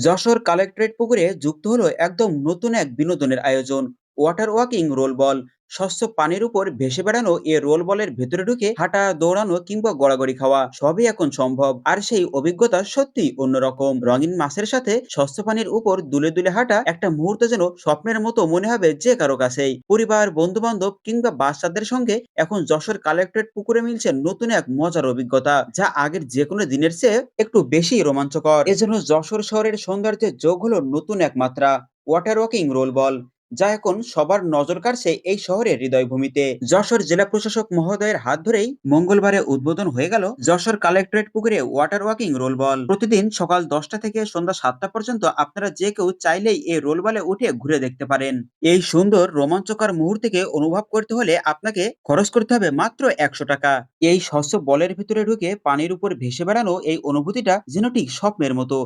Jessore collectorate পুকুরে যুক্ত হলো একদম নতুন এক বিনোদনের আয়োজন। Water walking roll ball. স্বচ্ছ পানির উপর ভেসে বেড়ানো এ রোল বলের ভেতরে ঢুকে হাঁটা, দৌড়ানো কিংবা গড়াগড়ি খাওয়া সবই এখন সম্ভব। আর সেই অভিজ্ঞতা সত্যি অন্যরকম। রঙিন মাছের সাথে স্বচ্ছ পানির উপর দুলে দুলে হাঁটা একটা মুহূর্ত যেন স্বপ্নের মতো মনে হবে যে কারো কাছেই। পরিবার, বন্ধু বান্ধব কিংবা বাচ্চাদের সঙ্গে এখন যশোর কালেক্টরেট পুকুরে মিলছে নতুন এক মজার অভিজ্ঞতা, যা আগের যে কোনো দিনের চেয়ে একটু বেশি রোমাঞ্চকর। এজন্য যশোর শহরের সৌন্দর্যের যোগ হলো নতুন এক মাত্রা, ওয়াটার ওয়াকিং রোল বল, যা এখন সবার নজর কাড়ছে এই শহরের হৃদয়ভূমিতে। যশোর জেলা প্রশাসক মহোদয়ের হাত ধরেই মঙ্গলবারে উদ্বোধন হয়ে গেল যশোর কালেক্টরেট পুকুরে ওয়াটার ওয়াকিং রোল বল। প্রতিদিন সকাল 10টা থেকে সন্ধ্যা 7টা পর্যন্ত আপনারা যে কেউ চাইলেই এই রোল বলে উঠে ঘুরে দেখতে পারেন। এই সুন্দর রোমাঞ্চকর মুহূর্তকে অনুভব করতে হলে আপনাকে খরচ করতে হবে মাত্র 100 টাকা। এই স্বচ্ছ বলের ভিতরে ঢুকে পানির উপর ভেসে বেড়ানো এই অনুভূতিটা যেন ঠিক স্বপ্নের মতো।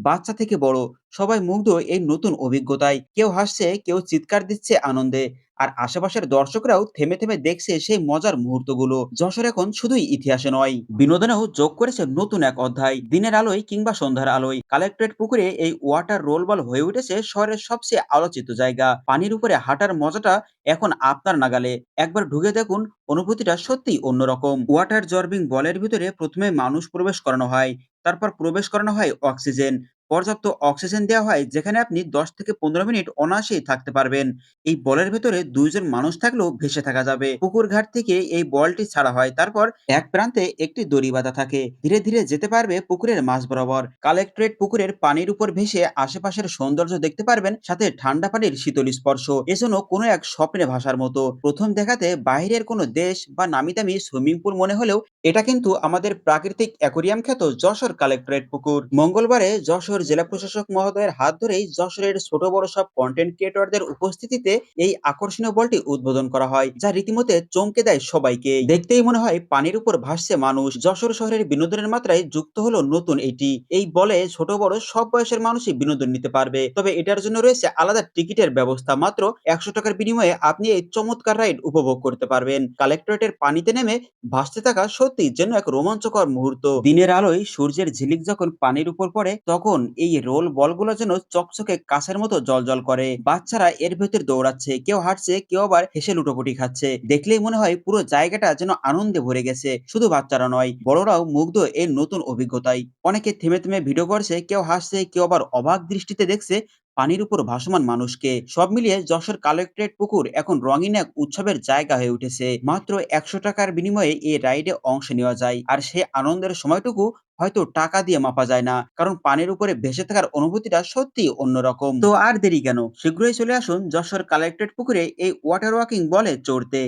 বাচ্চা থেকে বড় সবাই মুগ্ধ এই নতুন অভিজ্ঞতায়। কেউ হাসছে, কেউ চিৎকার দিচ্ছে আনন্দে। আর আশেপাশের দর্শকরাও থেমে থেমে দেখছে সেই মজার মুহূর্তগুলো। যশোর এখন শুধুই ইতিহাসে নয়, বিনোদনেও যোগ করেছে নতুন এক অধ্যায়। দিনের আলোয় কিংবা সন্ধ্যার আলোয় কালেক্টরেট পুকুরে এই ওয়াটার রোল বল হয়ে উঠেছে শহরের সবচেয়ে আলোচিত জায়গা। পানির উপরে হাঁটার মজাটা এখন আপনার নাগালে। একবার ঢুকে দেখুন, অনুভূতিটা সত্যিই অন্যরকম। ওয়াটার জর্বিং বলের ভিতরে প্রথমে মানুষ প্রবেশ করানো হয়, তারপর প্রবেশ করানো হয় অক্সিজেন। পর্যাপ্ত অক্সিজেন দেওয়া হয় যেখানে আপনি 10 থেকে 15 মিনিট অনায়াসেই থাকতে পারবেন। এই বলের ভেতরে 2 জন মানুষ থাকলেও ভেসে থাকা যাবে। পুকুর ঘাট থেকে এই বলটি ছাড়া হয়, তারপর এক প্রান্তে একটি দড়ি বাঁধা থাকে। ধীরে ধীরে যেতে পারবে পুকুরের মাঝ বরাবর। কালেক্টরেট পুকুরের পানির উপর ভেসে আশেপাশের সৌন্দর্য দেখতে পারবেন, সাথে ঠান্ডা পানির শীতল স্পর্শ। এজন্য কোনো এক স্বপ্নে ভাসার মতো। প্রথম দেখাতে বাইরের কোনো দেশ বা নামিদামি সুইমিং পুল মনে হলেও এটা কিন্তু আমাদের প্রাকৃতিক অ্যাকোরিয়াম খ্যাত যশোর কালেক্টরেট পুকুর। মঙ্গলবারে যশোর জেলা প্রশাসক মহোদয়ের হাত ধরেই যশোরের ছোট বড় সব কন্টেন্ট ক্রিয়েটরদের উপস্থিতিতে এই আকর্ষণীয় বলটি উদ্বোধন করা হয়, যা রীতিমতো চমকে দেয় সবাইকে। দেখতেই মনে হয় পানির উপর ভাসছে মানুষ। যশোর শহরের বিনোদনের মাত্রায় যুক্ত হলো নতুন এইটি। এই বলে ছোট বড় সব বয়সের মানুষই বিনোদন নিতে পারবে। তবে এটার জন্য রয়েছে আলাদা টিকিটের ব্যবস্থা। মাত্র 100 টাকার বিনিময়ে আপনি এই চমৎকার রাইড উপভোগ করতে পারবেন। কালেক্টরেটের পানিতে নেমে ভাসতে থাকা সত্যি যেন এক রোমাঞ্চকর মুহূর্ত। দিনের আলোয় সূর্যের ঝিলিক যখন পানির উপর পড়ে, তখন এই রোল বলগুলো যেন চকচকে কাঁচের মতো জ্বলজ্বল করে। বাচ্চারা এর ভেতর দৌড়াচ্ছে, কেউ হাঁটছে, কেউ আবার হেসে লুটোপুটি খাচ্ছে। দেখলেই মনে হয় পুরো জায়গাটা যেন আনন্দে ভরে গেছে। শুধু বাচ্চারা নয়, বড়রাও মুগ্ধ এই নতুন অভিজ্ঞতায়। অনেকে থেমে থেমে ভিডিও করছে, কেউ হাসছে, কেউ আবার অবাক দৃষ্টিতে দেখছে পানির উপর ভাসমান মানুষকে। সব মিলিয়ে যশোর কালেক্টরেট পুকুর এখন রঙিন এক উৎসবের জায়গা হয়ে উঠেছে। মাত্র 100 টাকার বিনিময়ে এই রাইডে অংশ নেওয়া যায়, আর সে আনন্দের সময়টুকু হয়তো টাকা দিয়ে মাপা যায় না, কারণ পানির উপরে ভেসে থাকার অনুভূতিটা সত্যি অন্যরকম। তো আর দেরি কেন, শীঘ্রই চলে আসুন যশোর কালেক্টরেট পুকুরে এই ওয়াটার ওয়াকিং বলে চড়তে।